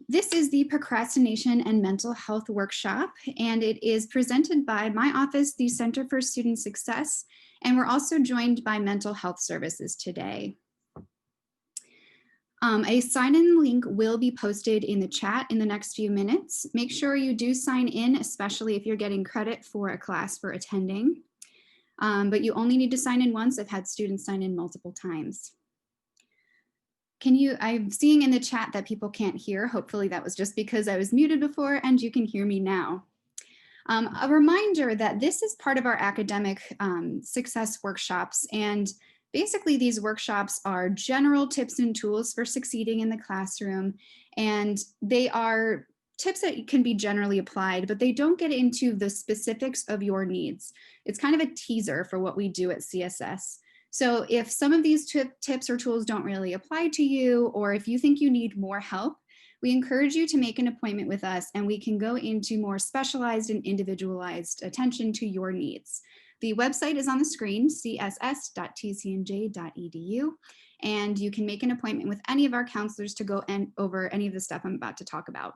This is the Procrastination and Mental Health Workshop, and it is presented by my office, the Center for Student Success, and we're also joined by Mental Health Services today. A sign-in link will be posted in the chat in the next few minutes. Make sure you do sign in, especially if you're getting credit for a class for attending. But you only need to sign in once. I've had students sign in multiple times. I'm seeing in the chat that people can't hear. Hopefully that was just because I was muted before and you can hear me now. A reminder that this is part of our academic success workshops, and basically these workshops are general tips and tools for succeeding in the classroom, and they are tips that can be generally applied, but they don't get into the specifics of your needs. It's kind of a teaser for what we do at CSS. So if some of these tips or tools don't really apply to you, or if you think you need more help, we encourage you to make an appointment with us and we can go into more specialized and individualized attention to your needs. The website is on the screen, css.tcnj.edu, and you can make an appointment with any of our counselors to go over any of the stuff I'm about to talk about.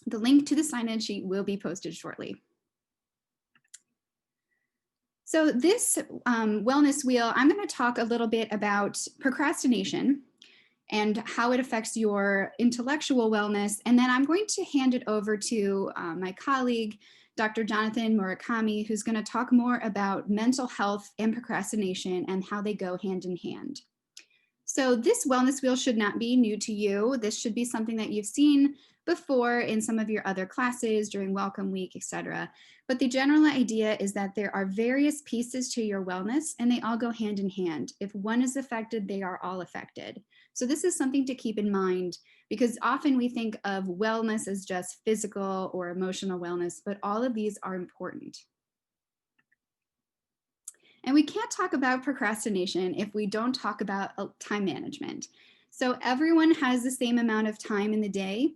The link to the sign-in sheet will be posted shortly. So this wellness wheel, I'm going to talk a little bit about procrastination and how it affects your intellectual wellness. And then I'm going to hand it over to my colleague, Dr. Jonathan Murakami, who's going to talk more about mental health and procrastination and how they go hand in hand. So this wellness wheel should not be new to you. This should be something that you've seen before in some of your other classes during Welcome Week, etc. But the general idea is that there are various pieces to your wellness and they all go hand in hand. If one is affected, they are all affected. So this is something to keep in mind because often we think of wellness as just physical or emotional wellness, but all of these are important. And we can't talk about procrastination if we don't talk about time management. So everyone has the same amount of time in the day.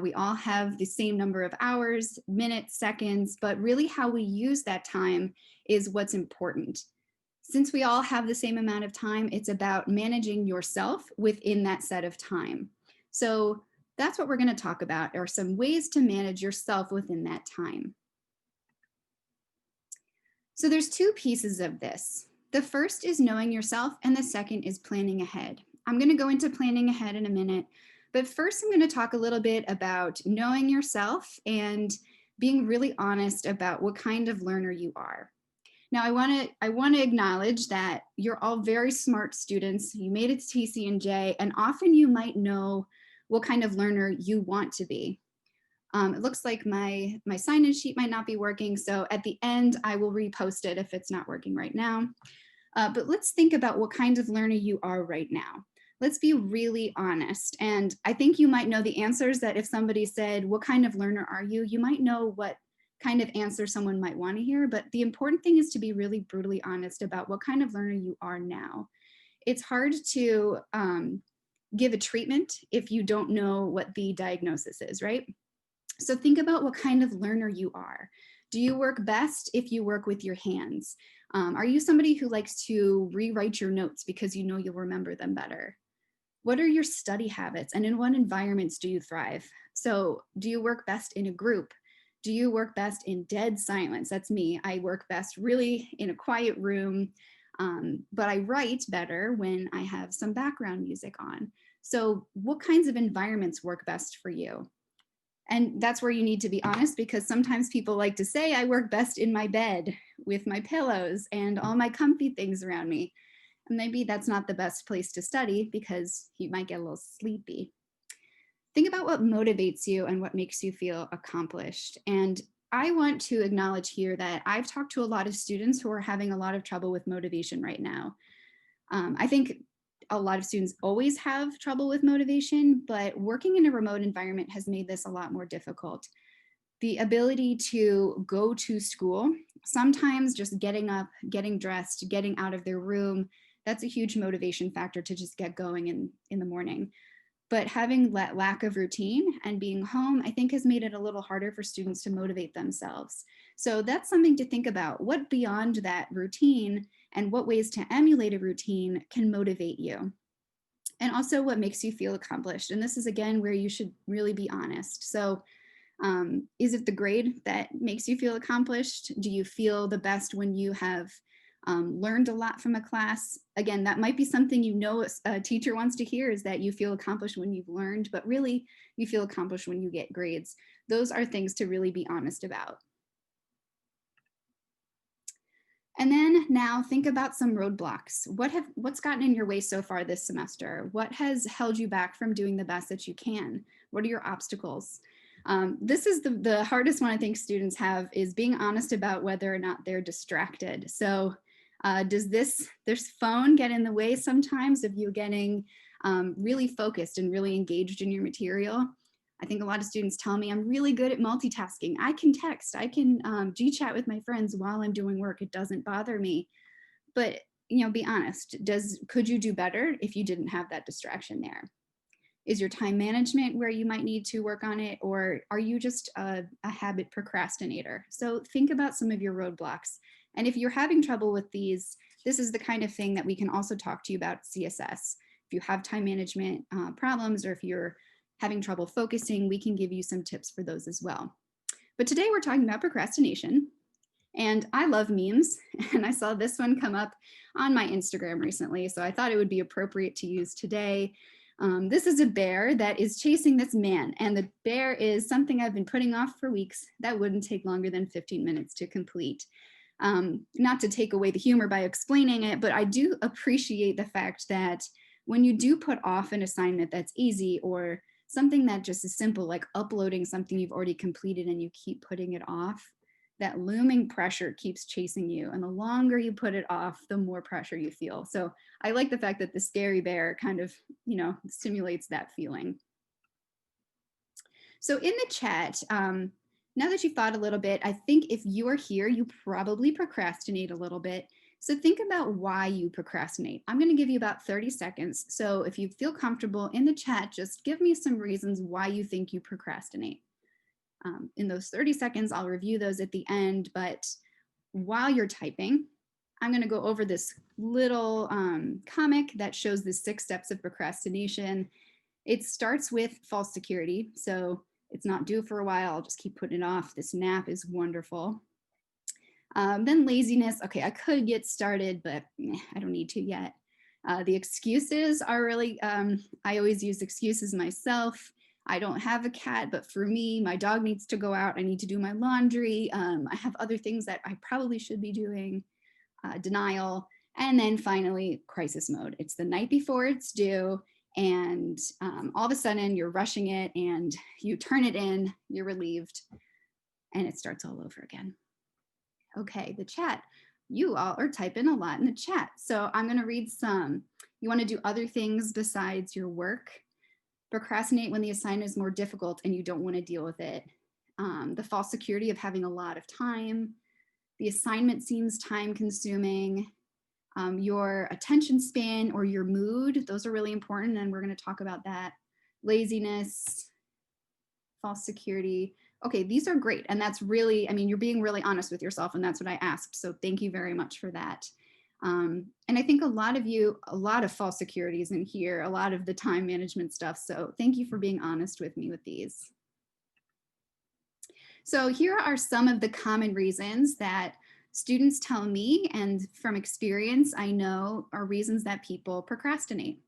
We all have the same number of hours, minutes, seconds, but really how we use that time is what's important. Since we all have the same amount of time, it's about managing yourself within that set of time. So that's what we're going to talk about, are some ways to manage yourself within that time. So there's two pieces of this. The first is knowing yourself, and the second is planning ahead. I'm going to go into planning ahead in a minute, but first I'm going to talk a little bit about knowing yourself and being really honest about what kind of learner you are. Now, I want to acknowledge that you're all very smart students. You made it to TCNJ, and often you might know what kind of learner you want to be. It looks like my sign-in sheet might not be working, so at the end, I will repost it if it's not working right now. But let's think about what kind of learner you are right now. Let's be really honest. And I think you might know the answers that if somebody said, what kind of learner are you? You might know what kind of answer someone might want to hear, but the important thing is to be really brutally honest about what kind of learner you are now. It's hard to give a treatment if you don't know what the diagnosis is, right? So think about what kind of learner you are. Do you work best if you work with your hands? Are you somebody who likes to rewrite your notes because you know you'll remember them better? What are your study habits and in what environments do you thrive? So do you work best in a group? Do you work best in dead silence? That's me. I work best really in a quiet room, but I write better when I have some background music on. So what kinds of environments work best for you? And that's where you need to be honest, because sometimes people like to say, I work best in my bed with my pillows and all my comfy things around me. And maybe that's not the best place to study because you might get a little sleepy. Think about what motivates you and what makes you feel accomplished. And I want to acknowledge here that I've talked to a lot of students who are having a lot of trouble with motivation right now. I think a lot of students always have trouble with motivation, but working in a remote environment has made this a lot more difficult. The ability to go to school, sometimes just getting up, getting dressed, getting out of their room, that's a huge motivation factor to just get going in the morning. But having that lack of routine and being home, I think has made it a little harder for students to motivate themselves. So that's something to think about. What beyond that routine and what ways to emulate a routine can motivate you? and also what makes you feel accomplished. And this is, again, where you should really be honest. So is it the grade that makes you feel accomplished? Do you feel the best when you have learned a lot from a class? Again, that might be something you know a teacher wants to hear, is that you feel accomplished when you've learned, but really you feel accomplished when you get grades. Those are things to really be honest about. And then now think about some roadblocks. What's gotten in your way so far this semester? What has held you back from doing the best that you can? What are your obstacles? This is the hardest one I think students have, is being honest about whether or not they're distracted. So does this phone get in the way sometimes of you getting really focused and really engaged in your material? I think a lot of students tell me I'm really good at multitasking. I can text, I can G-chat with my friends while I'm doing work. It doesn't bother me. But, you know, be honest, could you do better if you didn't have that distraction there? Is your time management where you might need to work on it, or are you just a habit procrastinator? So think about some of your roadblocks. And if you're having trouble with these, this is the kind of thing that we can also talk to you about CSS. If you have time management problems, or if you're having trouble focusing, we can give you some tips for those as well. But today we're talking about procrastination. And I love memes, and I saw this one come up on my Instagram recently, so I thought it would be appropriate to use today. This is a bear that is chasing this man, and the bear is something I've been putting off for weeks that wouldn't take longer than 15 minutes to complete. Not to take away the humor by explaining it, but I do appreciate the fact that when you do put off an assignment that's easy, or something that just is simple, like uploading something you've already completed and you keep putting it off, that looming pressure keeps chasing you. And the longer you put it off, the more pressure you feel. So I like the fact that the scary bear kind of, you know, simulates that feeling. So in the chat, now that you've thought a little bit, I think if you are here, you probably procrastinate a little bit. So think about why you procrastinate. I'm going to give you about 30 seconds. So if you feel comfortable in the chat, just give me some reasons why you think you procrastinate. In those 30 seconds, I'll review those at the end, but while you're typing, I'm going to go over this little comic that shows the 6 steps of procrastination. It starts with false security. So it's not due for a while. I'll just keep putting it off. This nap is wonderful. Then laziness. Okay, I could get started, but I don't need to yet. The excuses are really, I always use excuses myself. I don't have a cat, but for me, my dog needs to go out. I need to do my laundry. I have other things that I probably should be doing. Denial. And then finally, crisis mode. It's the night before it's due, and all of a sudden you're rushing it and you turn it in, you're relieved, and it starts all over again. Okay, the chat. You all are typing a lot in the chat. So I'm going to read some. You want to do other things besides your work. Procrastinate when the assignment is more difficult and you don't want to deal with it. The false security of having a lot of time. The assignment seems time consuming. Your attention span or your mood, those are really important, and we're going to talk about that. Laziness, false security. Okay, these are great. And that's really, I mean, you're being really honest with yourself, and that's what I asked. So thank you very much for that. And I think a lot of false securities in here, a lot of the time management stuff. So thank you for being honest with me with these. So here are some of the common reasons that students tell me, and from experience, I know are reasons that people procrastinate.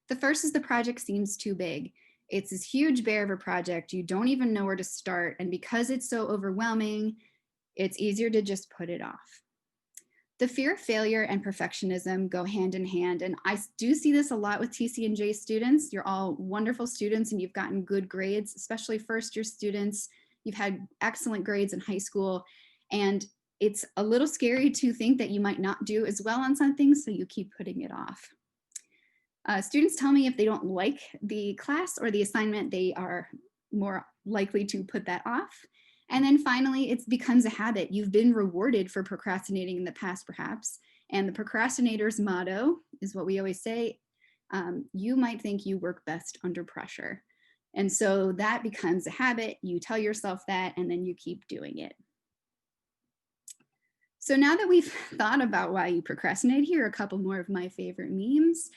The first is the project seems too big. It's this huge bear of a project. You don't even know where to start. And because it's so overwhelming, it's easier to just put it off. The fear of failure and perfectionism go hand in hand. And I do see this a lot with TC&J students. You're all wonderful students and you've gotten good grades, especially first year students. You've had excellent grades in high school. And it's a little scary to think that you might not do as well on something, so you keep putting it off. Students tell me if they don't like the class or the assignment, they are more likely to put that off. And then finally, it becomes a habit. You've been rewarded for procrastinating in the past, perhaps. And the procrastinator's motto is what we always say, you might think you work best under pressure. And so that becomes a habit. You tell yourself that, and then you keep doing it. So now that we've thought about why you procrastinate, here are a couple more of my favorite memes.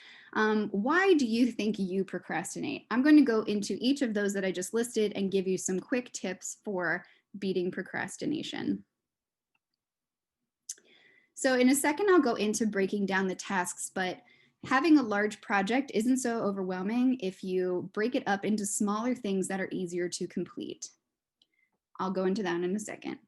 Why do you think you procrastinate? I'm going to go into each of those that I just listed and give you some quick tips for beating procrastination. So in a second, I'll go into breaking down the tasks, but having a large project isn't so overwhelming if you break it up into smaller things that are easier to complete. I'll go into that in a second.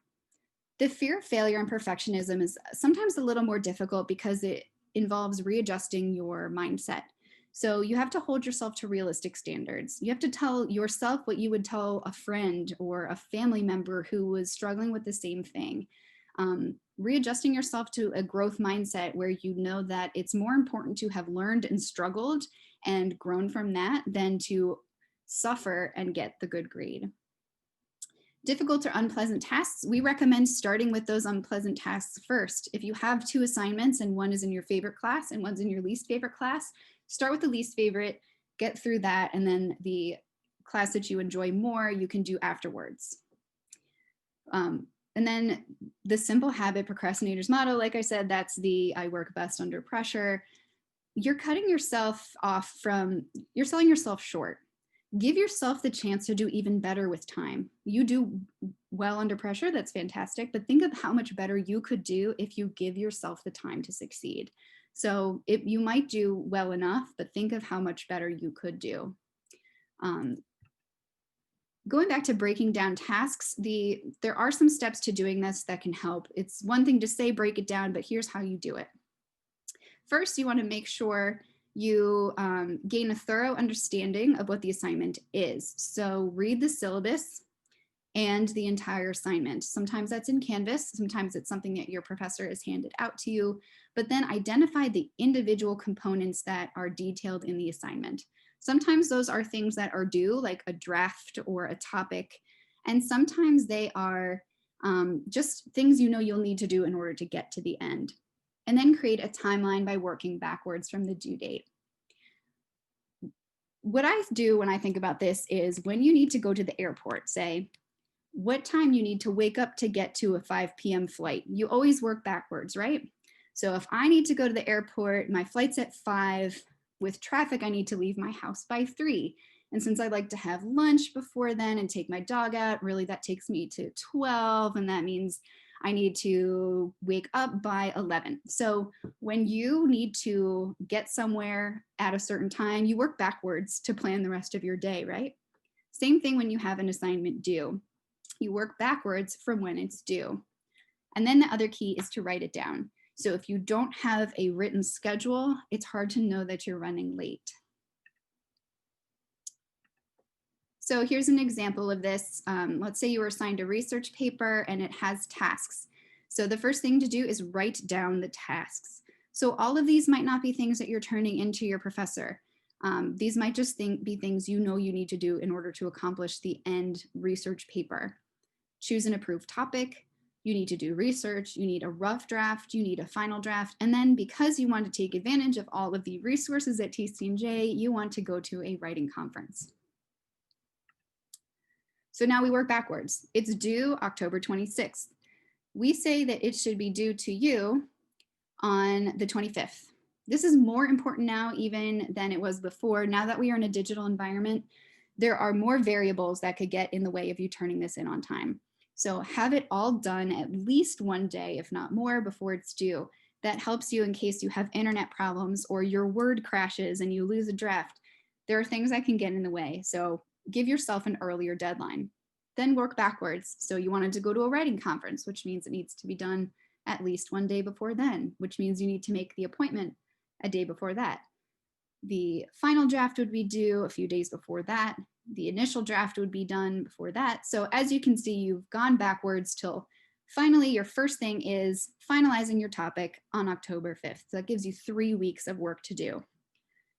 The fear of failure and perfectionism is sometimes a little more difficult because it involves readjusting your mindset. So you have to hold yourself to realistic standards. You have to tell yourself what you would tell a friend or a family member who was struggling with the same thing. Readjusting yourself to a growth mindset where you know that it's more important to have learned and struggled and grown from that than to suffer and get the good grade. Difficult or unpleasant tasks, we recommend starting with those unpleasant tasks first. If you have 2 assignments and one is in your favorite class and one's in your least favorite class, start with the least favorite, get through that, and then the class that you enjoy more, you can do afterwards. And then the simple habit procrastinator's motto, like I said, that's the I work best under pressure. You're cutting yourself off from, you're selling yourself short. Give yourself the chance to do even better with time. You do well under pressure, that's fantastic, but think of how much better you could do if you give yourself the time to succeed. So you might do well enough, but think of how much better you could do. Going back to breaking down tasks, there are some steps to doing this that can help. It's one thing to say break it down, but here's how you do it. First, you want to make sure you gain a thorough understanding of what the assignment is. So read the syllabus and the entire assignment. Sometimes that's in Canvas, sometimes it's something that your professor has handed out to you, but then identify the individual components that are detailed in the assignment. Sometimes those are things that are due, like a draft or a topic, and sometimes they are just things you know you'll need to do in order to get to the end. And then create a timeline by working backwards from the due date. What I do when I think about this is when you need to go to the airport, say, what time you need to wake up to get to a 5 p.m. flight. You always work backwards, right? So if I need to go to the airport, my flight's at 5, with traffic, I need to leave my house by 3. And since I like to have lunch before then and take my dog out, really that takes me to 12. And that means I need to wake up by 11. So when you need to get somewhere at a certain time, you work backwards to plan the rest of your day, right? Same thing when you have an assignment due. You work backwards from when it's due. And then the other key is to write it down. So if you don't have a written schedule, it's hard to know that you're running late. So here's an example of this. Let's say you were assigned a research paper and it has tasks. So the first thing to do is write down the tasks. So all of these might not be things that you're turning into your professor. These might just be things you know you need to do in order to accomplish the end research paper. Choose an approved topic. You need to do research, you need a rough draft, you need a final draft, and then because you want to take advantage of all of the resources at TCNJ, you want to go to a writing conference. So now we work backwards. It's due October 26th. We say that it should be due to you on the 25th. This is more important now even than it was before. Now that we are in a digital environment, there are more variables that could get in the way of you turning this in on time. So have it all done at least one day, if not more, before it's due. That helps you in case you have internet problems or your Word crashes and you lose a draft. There are things that can get in the way. So give yourself an earlier deadline. Then work backwards. So you wanted to go to a writing conference, which means it needs to be done at least one day before then, which means you need to make the appointment a day before that. The final draft would be due a few days before that. The initial draft would be done before that. So as you can see, you've gone backwards till finally your first thing is finalizing your topic on October 5th. So that gives you 3 weeks of work to do.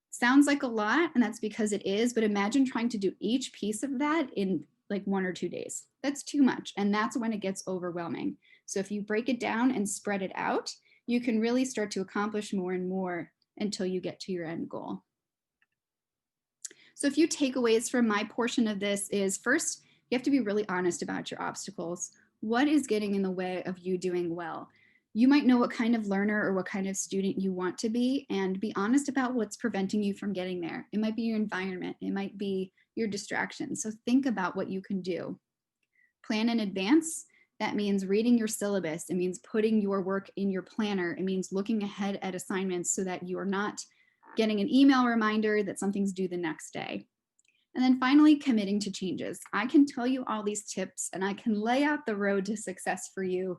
Sounds like a lot, and that's because it is, but imagine trying to do each piece of that in like 1 or 2 days. That's too much, and that's when it gets overwhelming. So if you break it down and spread it out, you can really start to accomplish more and more until you get to your end goal. So a few takeaways from my portion of this is first, you have to be really honest about your obstacles. What is getting in the way of you doing well? You might know what kind of learner or what kind of student you want to be, and be honest about what's preventing you from getting there. It might be your environment, it might be your distractions. So think about what you can do. Plan in advance. That means reading your syllabus. It means putting your work in your planner. It means looking ahead at assignments so that you are not getting an email reminder that something's due the next day. And then finally, committing to changes. I can tell you all these tips and I can lay out the road to success for you,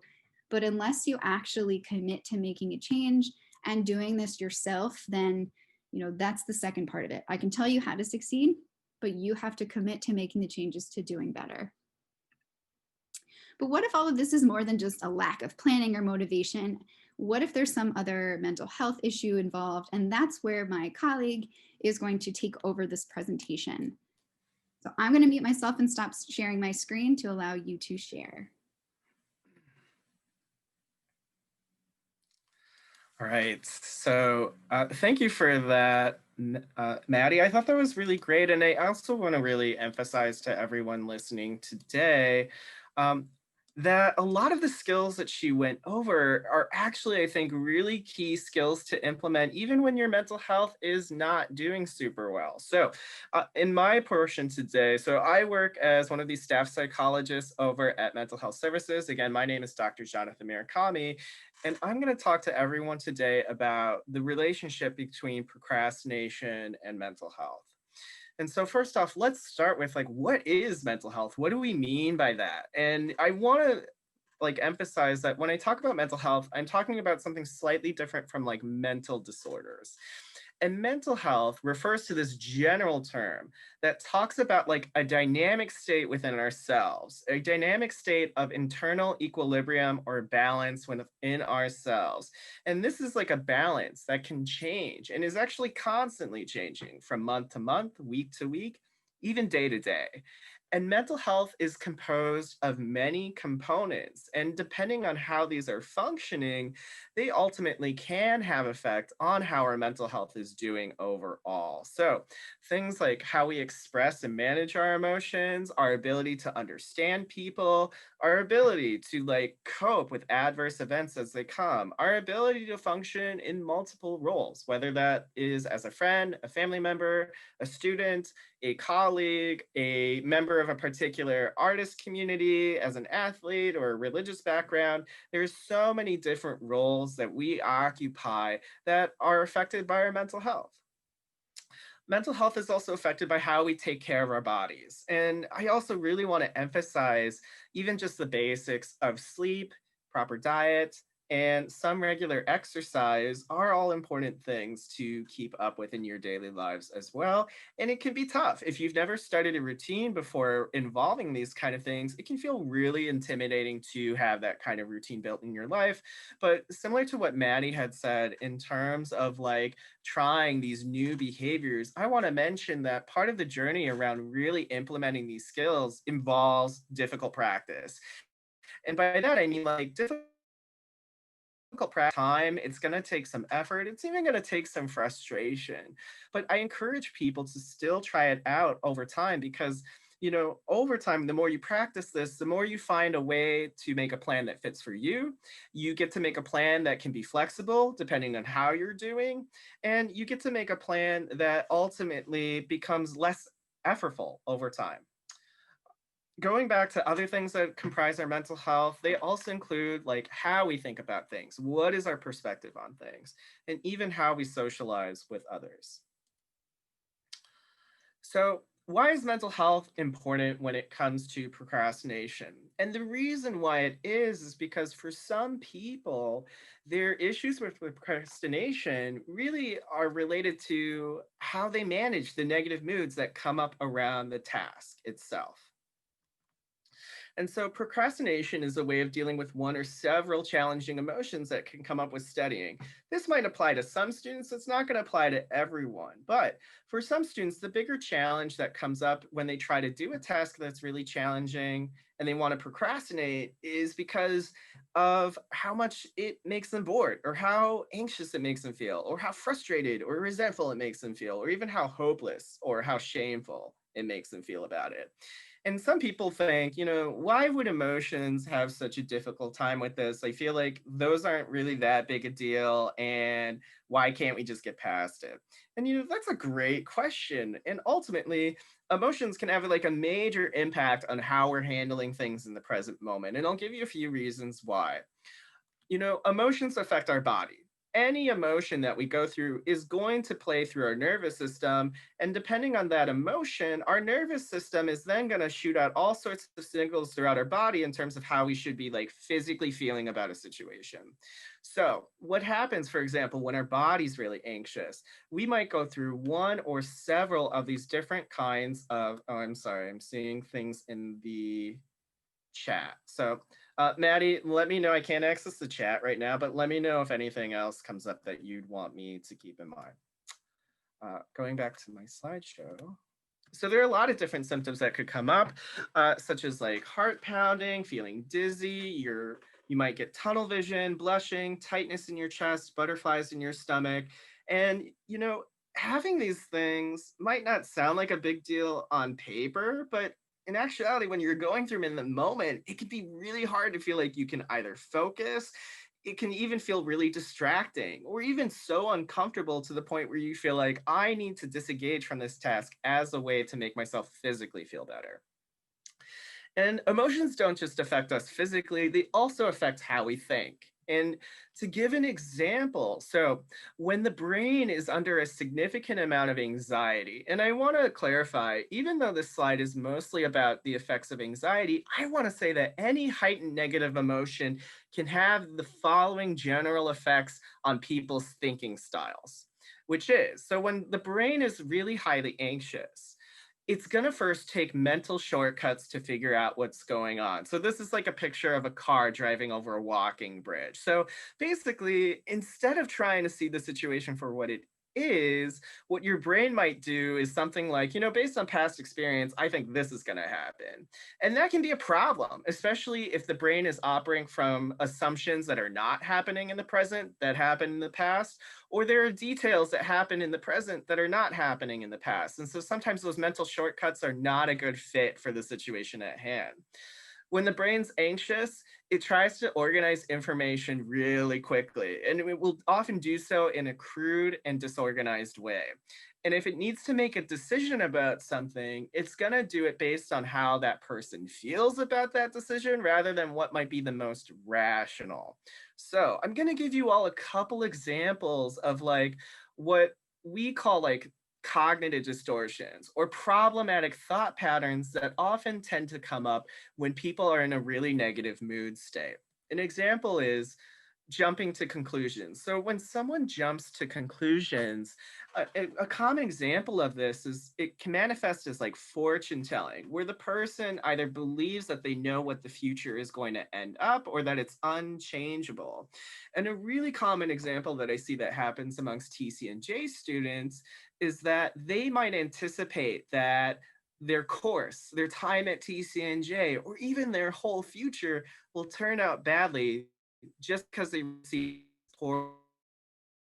but unless you actually commit to making a change and doing this yourself, then that's the second part of it. I can tell you how to succeed, but you have to commit to making the changes to doing better. But what if all of this is more than just a lack of planning or motivation? What if there's some other mental health issue involved? And that's where my colleague is going to take over this presentation. So I'm going to mute myself and stop sharing my screen to allow you to share. All right, so thank you for that, Maddie. I thought that was really great. And I also want to really emphasize to everyone listening today that a lot of the skills that she went over are actually, I think, really key skills to implement even when your mental health is not doing super well. So in my portion today, so I work as one of these staff psychologists over at Mental Health Services. Again, my name is Dr. Jonathan Murakami. And I'm going to talk to everyone today about the relationship between procrastination and mental health. And so first off, let's start with what is mental health? What do we mean by that? And I want to emphasize that when I talk about mental health, I'm talking about something slightly different from mental disorders. And mental health refers to this general term that talks about a dynamic state within ourselves, a dynamic state of internal equilibrium or balance within ourselves. And this is a balance that can change and is actually constantly changing from month to month, week to week, even day to day. And mental health is composed of many components. And depending on how these are functioning, they ultimately can have effect on how our mental health is doing overall. So things like how we express and manage our emotions, our ability to understand people, our ability to cope with adverse events as they come, our ability to function in multiple roles, whether that is as a friend, a family member, a student, a colleague, a member of a particular artist community, as an athlete or a religious background. There's so many different roles that we occupy that are affected by our mental health. Mental health is also affected by how we take care of our bodies. And I also really want to emphasize even just the basics of sleep, proper diet, and some regular exercise are all important things to keep up with in your daily lives as well. And it can be tough. If you've never started a routine before involving these kind of things, it can feel really intimidating to have that kind of routine built in your life. But similar to what Maddie had said in terms of trying these new behaviors, I want to mention that part of the journey around really implementing these skills involves difficult practice. And by that, I mean difficult time, it's going to take some effort, it's even going to take some frustration, but I encourage people to still try it out over time because over time, the more you practice this, the more you find a way to make a plan that fits for you. You get to make a plan that can be flexible depending on how you're doing, and you get to make a plan that ultimately becomes less effortful over time. Going back to other things that comprise our mental health, they also include how we think about things, what is our perspective on things, and even how we socialize with others. So why is mental health important when it comes to procrastination? And the reason why it is because for some people, their issues with procrastination really are related to how they manage the negative moods that come up around the task itself. And so procrastination is a way of dealing with one or several challenging emotions that can come up with studying. This might apply to some students, it's not going to apply to everyone. But for some students, the bigger challenge that comes up when they try to do a task that's really challenging and they want to procrastinate is because of how much it makes them bored, or how anxious it makes them feel, or how frustrated or resentful it makes them feel, or even how hopeless or how shameful it makes them feel about it. And some people think, why would emotions have such a difficult time with this? I feel like those aren't really that big a deal. And why can't we just get past it? And, that's a great question. And ultimately, emotions can have like a major impact on how we're handling things in the present moment. And I'll give you a few reasons why. Emotions affect our body. Any emotion that we go through is going to play through our nervous system. And depending on that emotion, our nervous system is then going to shoot out all sorts of signals throughout our body in terms of how we should be like physically feeling about a situation. So, what happens, for example, when our body's really anxious, we might go through one or several of these different kinds of, oh, I'm sorry, I'm seeing things in the chat. So, Maddie, let me know. I can't access the chat right now, but let me know if anything else comes up that you'd want me to keep in mind. Going back to my slideshow. So there are a lot of different symptoms that could come up, such as like heart pounding, feeling dizzy, you might get tunnel vision, blushing, tightness in your chest, butterflies in your stomach. And, having these things might not sound like a big deal on paper, but in actuality, when you're going through them in the moment, it can be really hard to feel like you can either focus, it can even feel really distracting or even so uncomfortable to the point where you feel like I need to disengage from this task as a way to make myself physically feel better. And emotions don't just affect us physically, they also affect how we think. And to give an example, so when the brain is under a significant amount of anxiety, and I want to clarify, even though this slide is mostly about the effects of anxiety, I want to say that any heightened negative emotion can have the following general effects on people's thinking styles, which is, so when the brain is really highly anxious, it's going to first take mental shortcuts to figure out what's going on. So this is like a picture of a car driving over a walking bridge. So basically, instead of trying to see the situation for what it is, what your brain might do is something like, based on past experience, I think this is going to happen. And that can be a problem, especially if the brain is operating from assumptions that are not happening in the present, that happened in the past, or there are details that happen in the present that are not happening in the past. And so sometimes those mental shortcuts are not a good fit for the situation at hand. When the brain's anxious, it tries to organize information really quickly, and it will often do so in a crude and disorganized way. And if it needs to make a decision about something, it's going to do it based on how that person feels about that decision rather than what might be the most rational. So I'm going to give you all a couple examples of like what we call like cognitive distortions or problematic thought patterns that often tend to come up when people are in a really negative mood state. An example is jumping to conclusions. So when someone jumps to conclusions, a common example of this is it can manifest as like fortune telling, where the person either believes that they know what the future is going to end up or that it's unchangeable. And a really common example that I see that happens amongst TC&J students is that they might anticipate that their course, their time at TC&J, or even their whole future will turn out badly just because they receive poor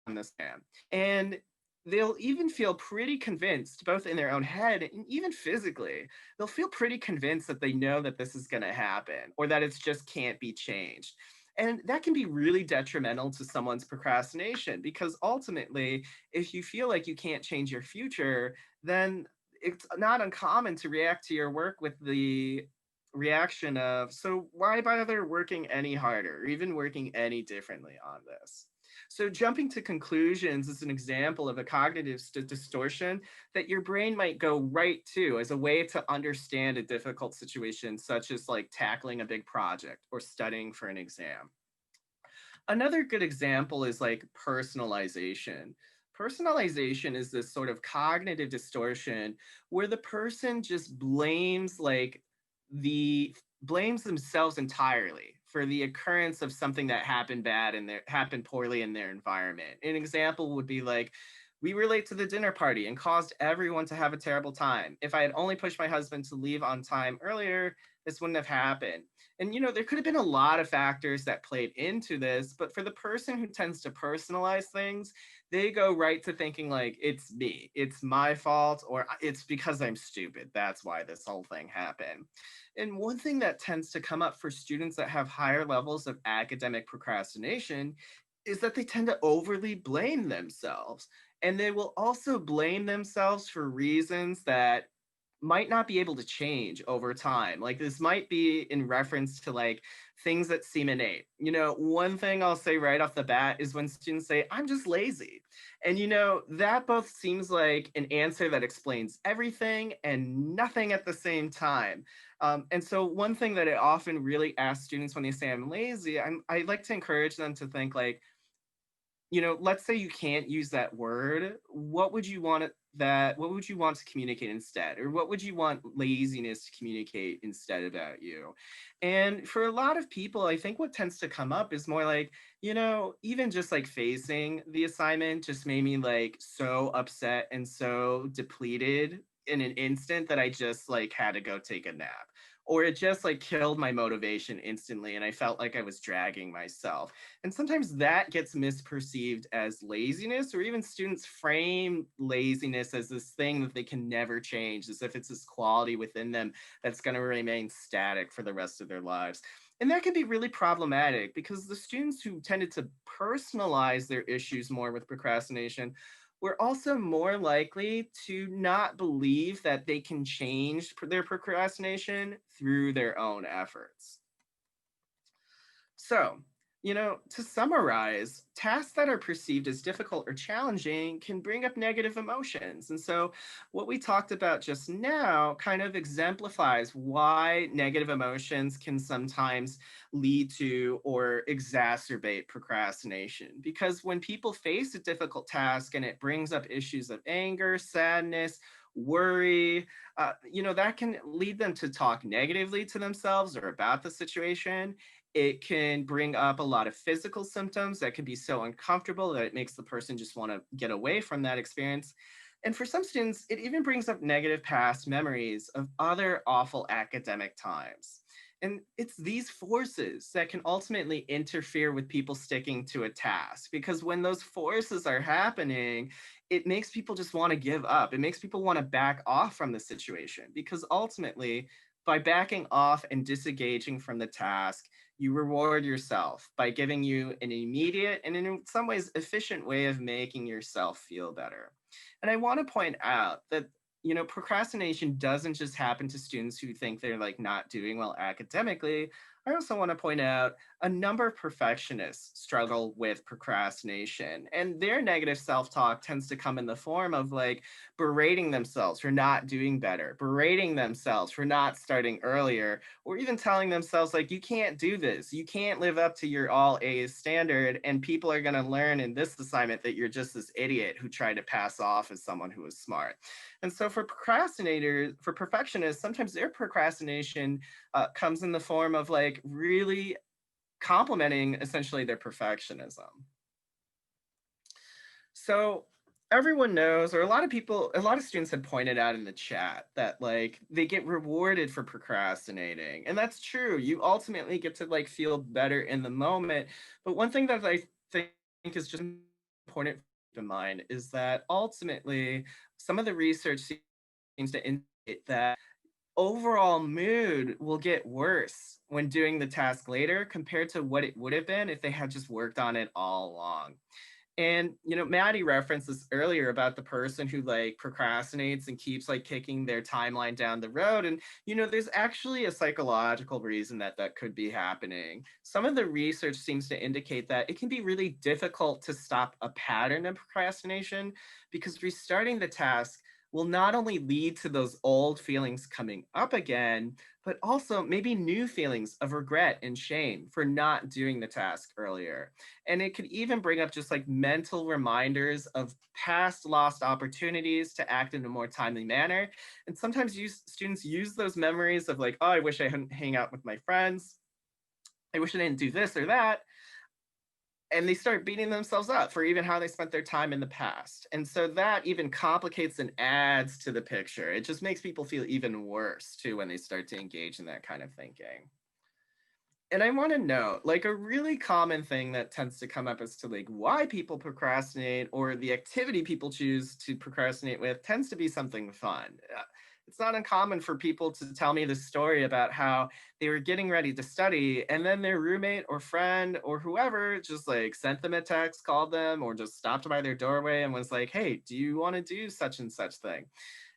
on this man. And they'll even feel pretty convinced, both in their own head and even physically, they'll feel pretty convinced that they know that this is going to happen or that it just can't be changed. And that can be really detrimental to someone's procrastination because ultimately, if you feel like you can't change your future, then it's not uncommon to react to your work with the reaction of, so why bother working any harder or even working any differently on this? So jumping to conclusions is an example of a cognitive distortion that your brain might go right to as a way to understand a difficult situation, such as like tackling a big project or studying for an exam. Another good example is like personalization. Personalization is this sort of cognitive distortion where the person just blames themselves entirely for the occurrence of something that happened bad and happened poorly in their environment. An example would be like We were late to the dinner party and caused everyone to have a terrible time. If I had only pushed my husband to leave on time earlier, this wouldn't have happened. And there could have been a lot of factors that played into this, but for the person who tends to personalize things, they go right to thinking like it's me, it's my fault, or it's because I'm stupid. That's why this whole thing happened. And one thing that tends to come up for students that have higher levels of academic procrastination is that they tend to overly blame themselves. And they will also blame themselves for reasons that might not be able to change over time. Like this might be in reference to like things that seem innate. One thing I'll say right off the bat is when students say, I'm just lazy. And that both seems like an answer that explains everything and nothing at the same time. And so one thing that I often really ask students when they say I'm lazy, I like to encourage them to think like, let's say you can't use that word. What would you want to communicate instead? Or what would you want laziness to communicate instead about you? And for a lot of people, I think what tends to come up is more like, even just like facing the assignment just made me like so upset and so depleted in an instant that I just like had to go take a nap. Or it just like killed my motivation instantly and I felt like I was dragging myself. And sometimes that gets misperceived as laziness, or even students frame laziness as this thing that they can never change, as if it's this quality within them that's going to remain static for the rest of their lives. And that can be really problematic because the students who tended to personalize their issues more with procrastination were also more likely to not believe that they can change their procrastination through their own efforts. So, to summarize, tasks that are perceived as difficult or challenging can bring up negative emotions. And so, what we talked about just now kind of exemplifies why negative emotions can sometimes lead to or exacerbate procrastination. Because when people face a difficult task and it brings up issues of anger, sadness, worry, that can lead them to talk negatively to themselves or about the situation. It can bring up a lot of physical symptoms that can be so uncomfortable that it makes the person just want to get away from that experience. And for some students, it even brings up negative past memories of other awful academic times. And it's these forces that can ultimately interfere with people sticking to a task, because when those forces are happening, it makes people just want to give up. It makes people want to back off from the situation, because ultimately, by backing off and disengaging from the task, you reward yourself by giving you an immediate and in some ways efficient way of making yourself feel better. And I want to point out that procrastination doesn't just happen to students who think they're like not doing well academically. I also want to point out a number of perfectionists struggle with procrastination, and their negative self-talk tends to come in the form of like berating themselves for not doing better, berating themselves for not starting earlier, or even telling themselves like, you can't do this, you can't live up to your all A's standard, and people are going to learn in this assignment that you're just this idiot who tried to pass off as someone who was smart. And so for perfectionists, sometimes their procrastination comes in the form of like really complimenting essentially their perfectionism. So everyone knows, or a lot of people, a lot of students had pointed out in the chat that like they get rewarded for procrastinating. And that's true. You ultimately get to like feel better in the moment. But one thing that I think is just important to keep in mind is that ultimately some of the research seems to indicate that overall mood will get worse when doing the task later compared to what it would have been if they had just worked on it all along. And Maddie referenced this earlier about the person who like procrastinates and keeps like kicking their timeline down the road. And there's actually a psychological reason that that could be happening. Some of the research seems to indicate that it can be really difficult to stop a pattern of procrastination, because restarting the task will not only lead to those old feelings coming up again, but also maybe new feelings of regret and shame for not doing the task earlier. And it could even bring up just like mental reminders of past lost opportunities to act in a more timely manner. And sometimes students use those memories of like, oh, I wish I hadn't hang out with my friends. I wish I didn't do this or that. and they start beating themselves up for even how they spent their time in the past. And so that even complicates and adds to the picture. It just makes people feel even worse too when they start to engage in that kind of thinking. And I want to know, like, a really common thing that tends to come up as to like why people procrastinate, or the activity people choose to procrastinate with, tends to be something fun. It's not uncommon for people to tell me this story about how they were getting ready to study, and then their roommate or friend or whoever just like sent them a text, called them, or just stopped by their doorway and was like, "Hey, do you want to do such and such thing?"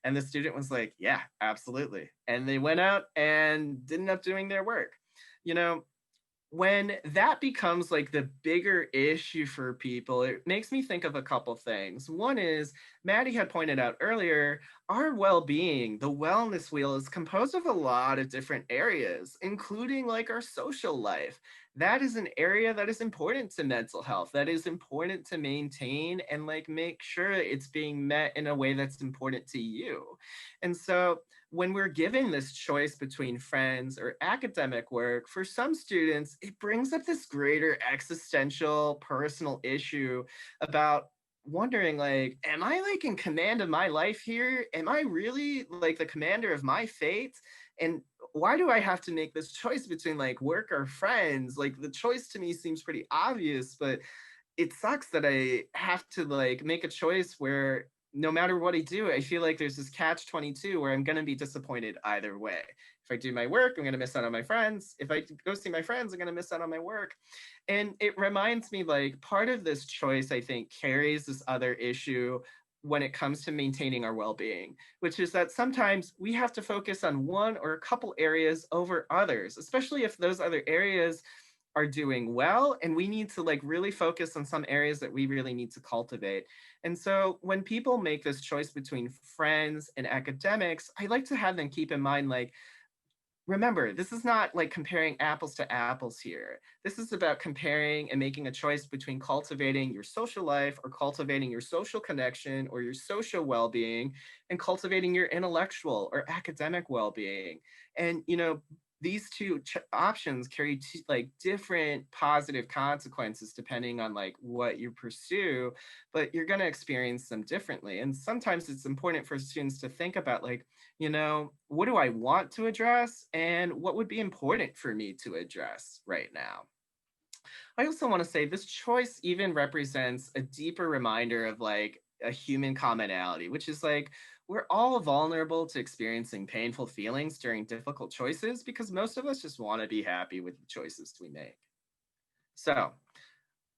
And the student was like, "Yeah, absolutely." And they went out and did end up doing their work. You know, when that becomes like the bigger issue for people, it makes me think of a couple things. One is, Maddie had pointed out earlier, our well-being, the wellness wheel, is composed of a lot of different areas, including like our social life. That is an area that is important to mental health, that is important to maintain and like make sure it's being met in a way that's important to you. And so when we're given this choice between friends or academic work, for some students, it brings up this greater existential personal issue about wondering, like, am I like in command of my life here? Am I really like the commander of my fate? And why do I have to make this choice between like work or friends? Like, the choice to me seems pretty obvious, but it sucks that I have to like make a choice where no matter what I do, I feel like there's this catch 22 where I'm going to be disappointed either way. If I do my work, I'm going to miss out on my friends. If I go see my friends, I'm going to miss out on my work. And it reminds me, like, part of this choice, I think, carries this other issue when it comes to maintaining our well-being, which is that sometimes we have to focus on one or a couple areas over others, especially if those other areas are doing well, and we need to like really focus on some areas that we really need to cultivate. And so when people make this choice between friends and academics, I like to have them keep in mind, like, remember, this is not like comparing apples to apples here. This is about comparing and making a choice between cultivating your social life, or cultivating your social connection or your social well-being, and cultivating your intellectual or academic well-being. And these two options carry like different positive consequences depending on like what you pursue, but you're going to experience them differently. And sometimes it's important for students to think about, like, what do I want to address and what would be important for me to address right now. I also want to say this choice even represents a deeper reminder of like a human commonality, which is like we're all vulnerable to experiencing painful feelings during difficult choices because most of us just want to be happy with the choices we make. So,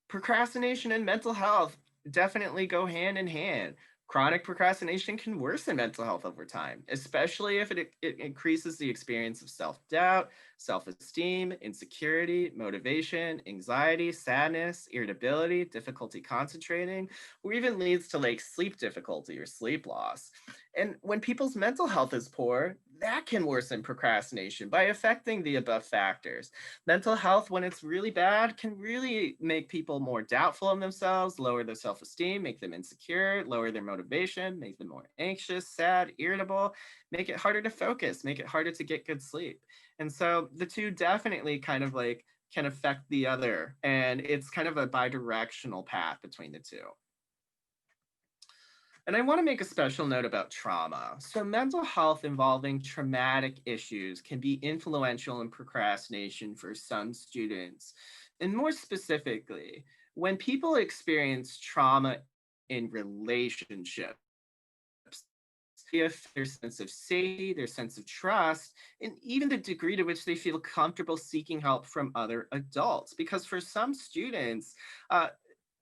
procrastination and mental health definitely go hand in hand. Chronic procrastination can worsen mental health over time, especially if it increases the experience of self doubt, self esteem, insecurity, motivation, anxiety, sadness, irritability, difficulty concentrating, or even leads to like sleep difficulty or sleep loss. And when people's mental health is poor, that can worsen procrastination by affecting the above factors. Mental health, when it's really bad, can really make people more doubtful of themselves, lower their self-esteem, make them insecure, lower their motivation, make them more anxious, sad, irritable, make it harder to focus, make it harder to get good sleep. And so the two definitely kind of like can affect the other, and it's kind of a bidirectional path between the two. And I want to make a special note about trauma. So, mental health involving traumatic issues can be influential in procrastination for some students. And more specifically, when people experience trauma in relationships, if their sense of safety, their sense of trust, and even the degree to which they feel comfortable seeking help from other adults. Because for some students, uh,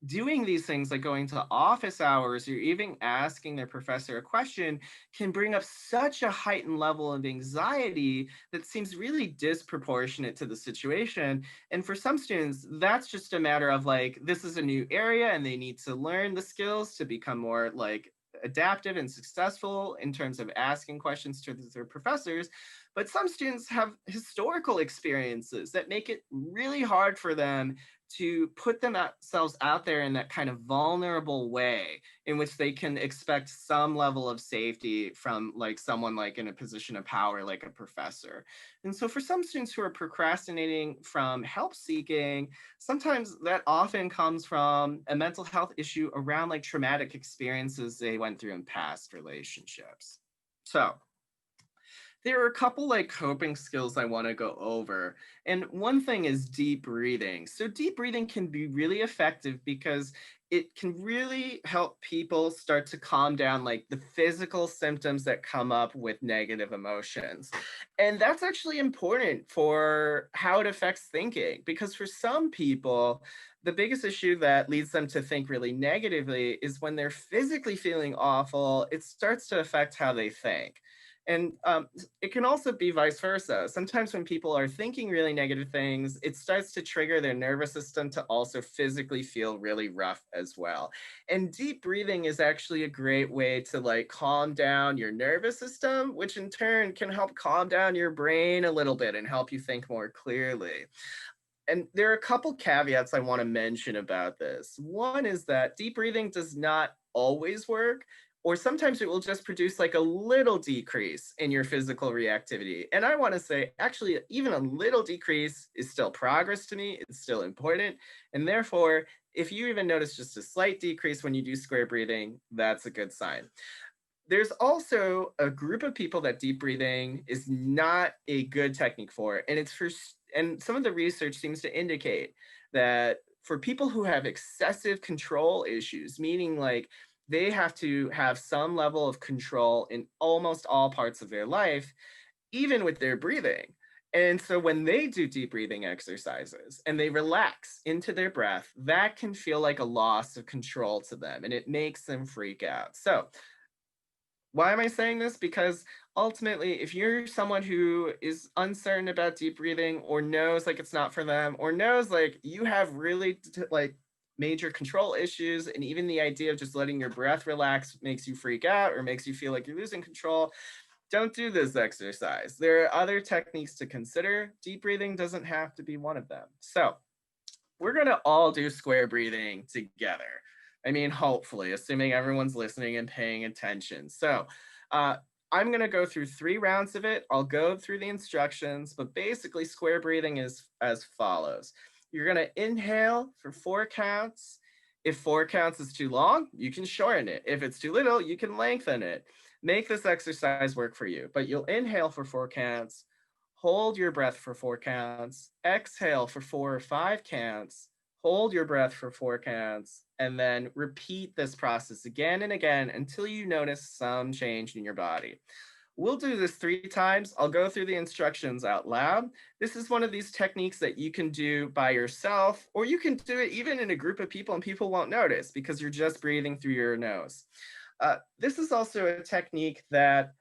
doing these things like going to office hours or even asking their professor a question can bring up such a heightened level of anxiety that seems really disproportionate to the situation. And for some students, that's just a matter of like, this is a new area and they need to learn the skills to become more like adaptive and successful in terms of asking questions to their professors. But some students have historical experiences that make it really hard for them to put themselves out there in that kind of vulnerable way in which they can expect some level of safety from like someone like in a position of power, like a professor. And so for some students who are procrastinating from help seeking, sometimes that often comes from a mental health issue around like traumatic experiences they went through in past relationships. So there are a couple like coping skills I want to go over. And one thing is deep breathing. So deep breathing can be really effective because it can really help people start to calm down like the physical symptoms that come up with negative emotions. And that's actually important for how it affects thinking, because for some people, the biggest issue that leads them to think really negatively is when they're physically feeling awful, it starts to affect how they think. And it can also be vice versa. Sometimes when people are thinking really negative things, it starts to trigger their nervous system to also physically feel really rough as well. And deep breathing is actually a great way to like calm down your nervous system, which in turn can help calm down your brain a little bit and help you think more clearly. And there are a couple caveats I want to mention about this. One is that deep breathing does not always work, or sometimes it will just produce like a little decrease in your physical reactivity. And I want to say, actually, even a little decrease is still progress to me. It's still important. And therefore, if you even notice just a slight decrease when you do square breathing, that's a good sign. There's also a group of people that deep breathing is not a good technique for, and it's for, and some of the research seems to indicate that for people who have excessive control issues, meaning like they have to have some level of control in almost all parts of their life, even with their breathing. And so when they do deep breathing exercises and they relax into their breath, that can feel like a loss of control to them and it makes them freak out. So why am I saying this? Because ultimately, if you're someone who is uncertain about deep breathing or knows like it's not for them, or knows like you have really like major control issues, and even the idea of just letting your breath relax makes you freak out or makes you feel like you're losing control, don't do this exercise. There are other techniques to consider. Deep breathing doesn't have to be one of them. So we're going to all do square breathing together. I mean, hopefully, assuming everyone's listening and paying attention. So uh, I'm going to go through 3 rounds of it. I'll go through the instructions, but basically square breathing is as follows. You're going to inhale for 4 counts. If 4 counts is too long, you can shorten it. If it's too little, you can lengthen it. Make this exercise work for you, but you'll inhale for 4 counts, hold your breath for 4 counts, exhale for 4 or 5 counts, hold your breath for 4 counts, and then repeat this process again and again until you notice some change in your body. We'll do this 3 times. I'll go through the instructions out loud. This is one of these techniques that you can do by yourself, or you can do it even in a group of people and people won't notice because you're just breathing through your nose. This is also a technique that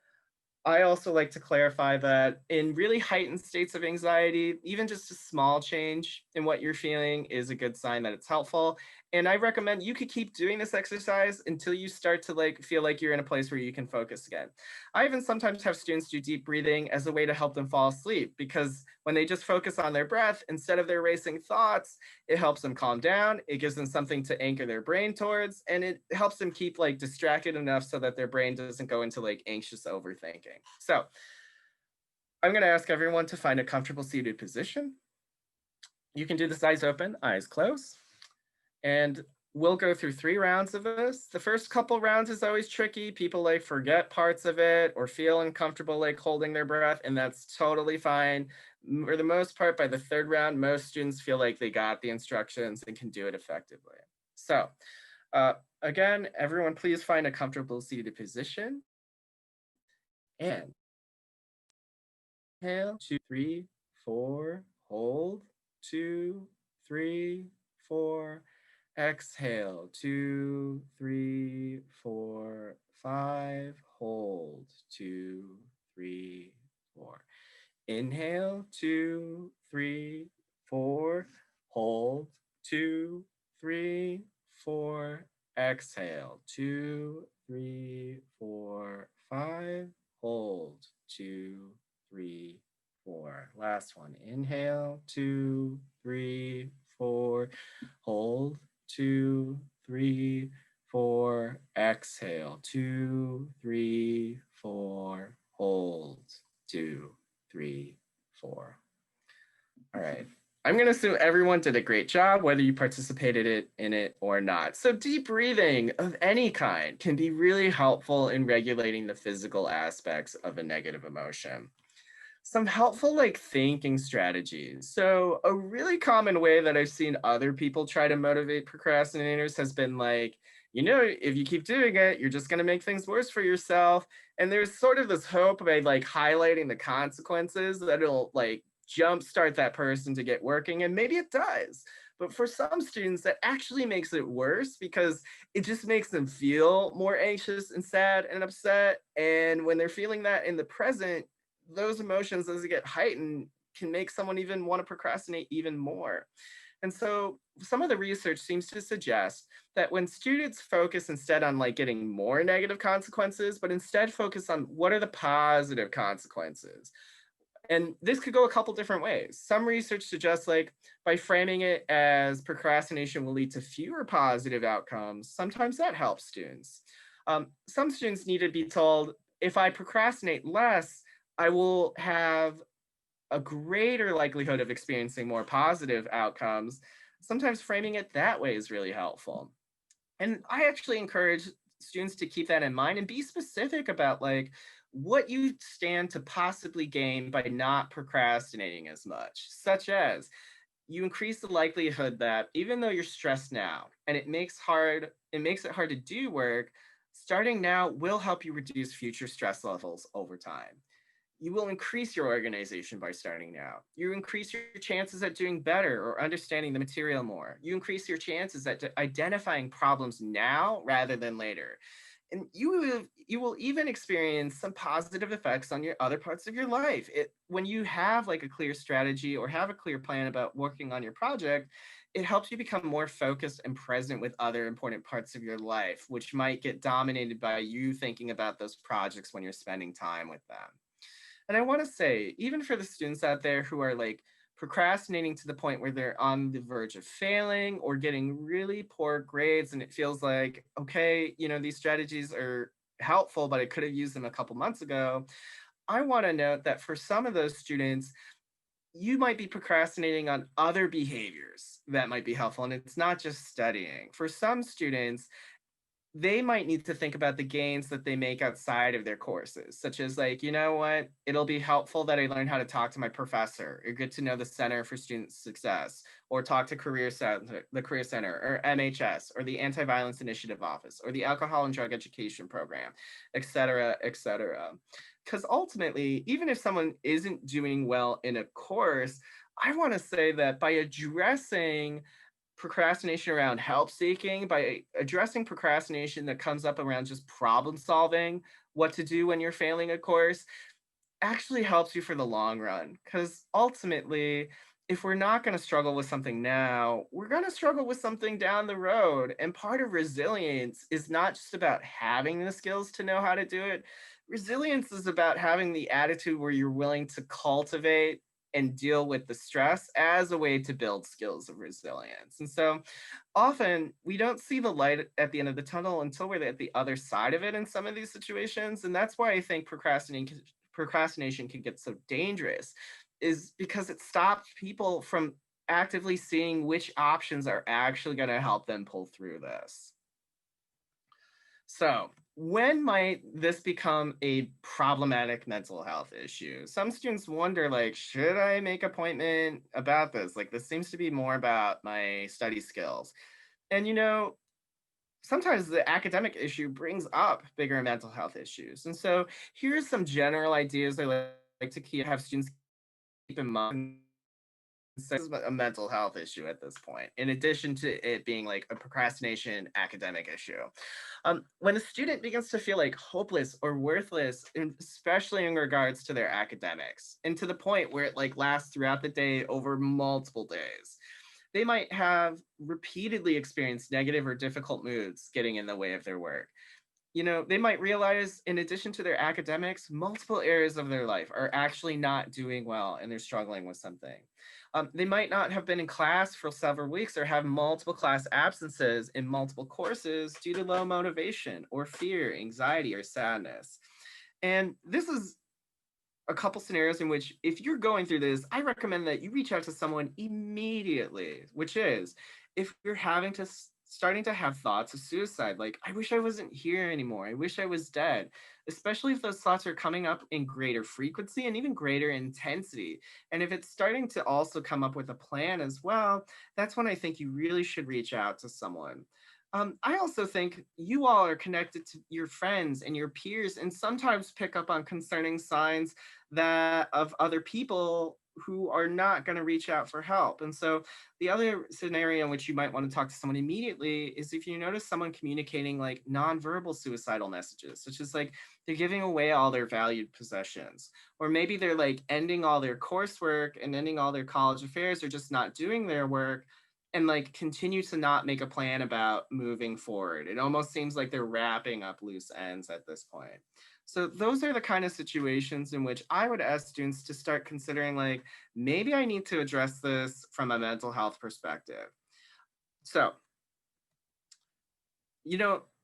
I also like to clarify that in really heightened states of anxiety, even just a small change in what you're feeling is a good sign that it's helpful. And I recommend you could keep doing this exercise until you start to like feel like you're in a place where you can focus again. I even sometimes have students do deep breathing as a way to help them fall asleep, because when they just focus on their breath instead of their racing thoughts, it helps them calm down. It gives them something to anchor their brain towards, and it helps them keep like distracted enough so that their brain doesn't go into like anxious overthinking. So I'm going to ask everyone to find a comfortable seated position. You can do this eyes open, eyes closed, and we'll go through 3 rounds of this. The first couple rounds is always tricky. People like forget parts of it or feel uncomfortable like holding their breath, and that's totally fine. For the most part, by the 3rd round, most students feel like they got the instructions and can do it effectively. So again, everyone please find a comfortable seated position. And inhale, 2, 3, 4, hold, 2, 3, 4. Exhale, 2, 3, 4, 5. Hold, 2, 3, 4. Inhale, 2, 3, 4. Hold, 2, 3, 4. Exhale, 2, 3, 4, 5. Hold, 2, 3, 4. Last one. Inhale, 2, 3, 4. Hold, 2, 3, 4. Exhale, 2, 3, 4. Hold, 2, 3, 4. All right. I'm going to assume everyone did a great job, whether you participated in it or not. So deep breathing of any kind can be really helpful in regulating the physical aspects of a negative emotion. Some helpful thinking strategies. So a really common way that I've seen other people try to motivate procrastinators has been if you keep doing it, you're just going to make things worse for yourself. And there's sort of this hope by highlighting the consequences that it'll jumpstart that person to get working. And maybe it does. But for some students, that actually makes it worse because it just makes them feel more anxious and sad and upset. And when they're feeling that in the present, those emotions, as they get heightened, can make someone even want to procrastinate even more. And so some of the research seems to suggest that when students focus instead on getting more negative consequences, but instead focus on what are the positive consequences. And this could go a couple different ways. Some research suggests by framing it as procrastination will lead to fewer positive outcomes, sometimes that helps students. Some students need to be told, if I procrastinate less, I will have a greater likelihood of experiencing more positive outcomes. Sometimes framing it that way is really helpful. And I actually encourage students to keep that in mind and be specific about what you stand to possibly gain by not procrastinating as much, such as you increase the likelihood that even though you're stressed now and it makes it hard to do work, starting now will help you reduce future stress levels over time. You will increase your organization by starting now. You increase your chances at doing better or understanding the material more. You increase your chances at identifying problems now rather than later. And you will even experience some positive effects on your other parts of your life. When you have a clear strategy or have a clear plan about working on your project, it helps you become more focused and present with other important parts of your life, which might get dominated by you thinking about those projects when you're spending time with them. And I want to say, even for the students out there who are procrastinating to the point where they're on the verge of failing or getting really poor grades, and it feels like, okay, these strategies are helpful, but I could have used them a couple months ago. I want to note that for some of those students, you might be procrastinating on other behaviors that might be helpful. And it's not just studying. For some students, they might need to think about the gains that they make outside of their courses, such as you know what, it'll be helpful that I learn how to talk to my professor, or get to know the Center for Student Success, or talk to the Career Center, or MHS, or the Anti-Violence Initiative Office, or the Alcohol and Drug Education Program, et cetera, et cetera. Because ultimately, even if someone isn't doing well in a course, I want to say that by addressing procrastination around help seeking, by addressing procrastination that comes up around just problem solving, what to do when you're failing a course, actually helps you for the long run. Because ultimately, if we're not going to struggle with something now, we're going to struggle with something down the road. And part of resilience is not just about having the skills to know how to do it. Resilience is about having the attitude where you're willing to cultivate and deal with the stress as a way to build skills of resilience. And so often we don't see the light at the end of the tunnel until we're at the other side of it in some of these situations. And that's why I think procrastination can get so dangerous, is because it stops people from actively seeing which options are actually going to help them pull through this. So, when might this become a problematic mental health issue? Some students wonder, should I make an appointment about this? This seems to be more about my study skills. And, sometimes the academic issue brings up bigger mental health issues. And so, here's some general ideas I like to have students keep in mind. This is a mental health issue at this point, in addition to it being a procrastination academic issue. When a student begins to feel hopeless or worthless, especially in regards to their academics, and to the point where it lasts throughout the day over multiple days, they might have repeatedly experienced negative or difficult moods getting in the way of their work. they might realize in addition to their academics, multiple areas of their life are actually not doing well and they're struggling with something. They might not have been in class for several weeks or have multiple class absences in multiple courses due to low motivation or fear, anxiety, or sadness. And this is a couple scenarios in which if you're going through this, I recommend that you reach out to someone immediately, which is if you're starting to have thoughts of suicide, like, I wish I wasn't here anymore. I wish I was dead, especially if those thoughts are coming up in greater frequency and even greater intensity. And if it's starting to also come up with a plan as well, that's when I think you really should reach out to someone. I also think you all are connected to your friends and your peers and sometimes pick up on concerning signs that of other people who are not going to reach out for help. And so the other scenario in which you might want to talk to someone immediately is if you notice someone communicating like nonverbal suicidal messages, such as like they're giving away all their valued possessions, or maybe they're like ending all their coursework and ending all their college affairs, or just not doing their work and like continue to not make a plan about moving forward. It almost seems like they're wrapping up loose ends at this point. So those are the kind of situations in which I would ask students to start considering like, maybe I need to address this from a mental health perspective. So,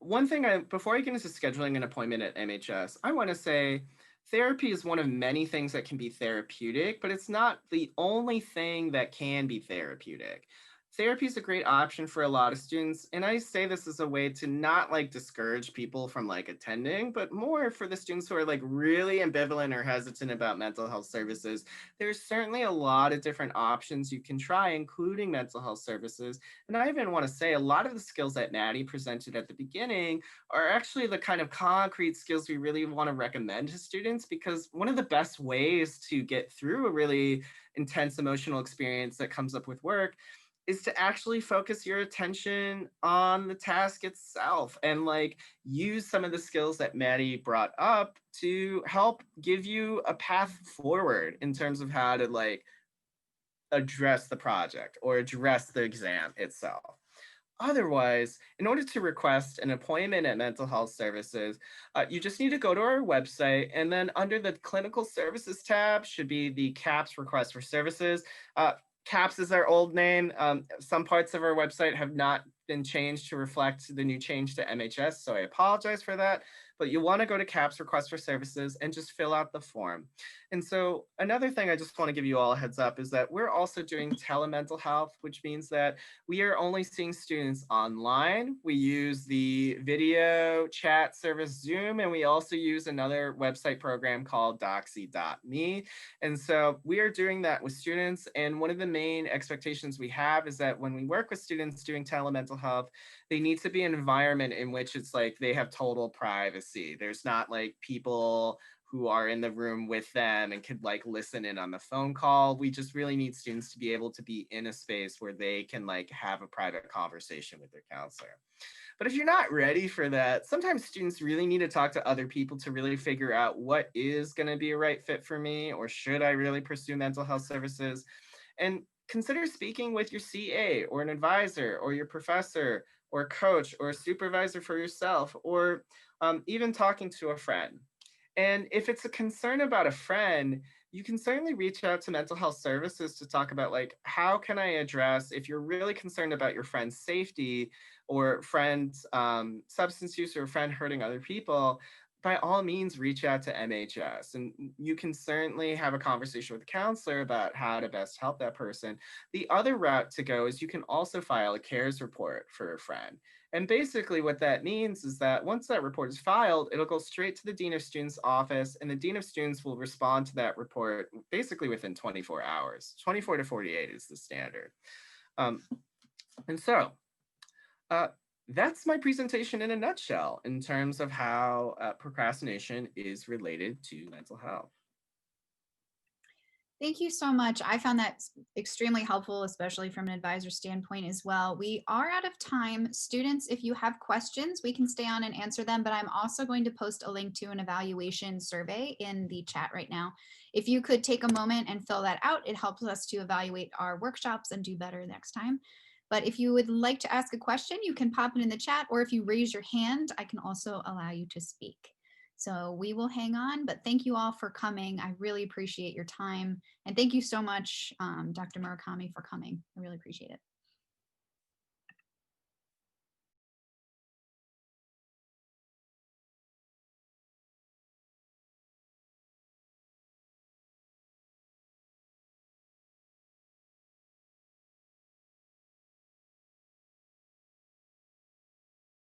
one thing before I get into scheduling an appointment at MHS, I want to say therapy is one of many things that can be therapeutic, but it's not the only thing that can be therapeutic. Therapy is a great option for a lot of students, and I say this as a way to not like discourage people from like attending, but more for the students who are like really ambivalent or hesitant about mental health services. There's certainly a lot of different options you can try, including mental health services. And I even want to say a lot of the skills that Maddie presented at the beginning are actually the kind of concrete skills we really want to recommend to students, because one of the best ways to get through a really intense emotional experience that comes up with work is to actually focus your attention on the task itself and like use some of the skills that Maddie brought up to help give you a path forward in terms of how to like address the project or address the exam itself. Otherwise, in order to request an appointment at mental health services, you just need to go to our website, and then under the clinical services tab should be the CAPS request for services. CAPS is our old name. Some parts of our website have not been changed to reflect the new change to MHS, so I apologize for that. But you want to go to CAPS request for services and just fill out the form. And so another thing I just want to give you all a heads up is that we're also doing telemental health, which means that we are only seeing students online. We use the video chat service Zoom, and we also use another website program called doxy.me. And so we are doing that with students. And one of the main expectations we have is that when we work with students doing telemental health, they need to be an environment in which it's like they have total privacy. There's not like people who are in the room with them and could like listen in on the phone call. We just really need students to be able to be in a space where they can like have a private conversation with their counselor. But if you're not ready for that, sometimes students really need to talk to other people to really figure out what is going to be a right fit for me, or should I really pursue mental health services? And consider speaking with your CA or an advisor or your professor or a coach or a supervisor for yourself, or even talking to a friend. And if it's a concern about a friend, you can certainly reach out to mental health services to talk about like, how can I address, if you're really concerned about your friend's safety or friend's substance use or friend hurting other people, by all means, reach out to MHS, and you can certainly have a conversation with a counselor about how to best help that person. The other route to go is you can also file a CARES report for a friend. And basically what that means is that once that report is filed, it'll go straight to the Dean of Students office, and the Dean of Students will respond to that report basically within 24 hours. 24 to 48 is the standard. And so that's my presentation in a nutshell in terms of how procrastination is related to mental health. Thank you so much. I found that extremely helpful, especially from an advisor standpoint as well. We are out of time. Students, if you have questions, we can stay on and answer them, but I'm also going to post a link to an evaluation survey in the chat right now. If you could take a moment and fill that out, it helps us to evaluate our workshops and do better next time. But if you would like to ask a question, you can pop it in the chat, or if you raise your hand, I can also allow you to speak. So we will hang on, but thank you all for coming. I really appreciate your time. And thank you so much, Dr. Murakami, for coming. I really appreciate it.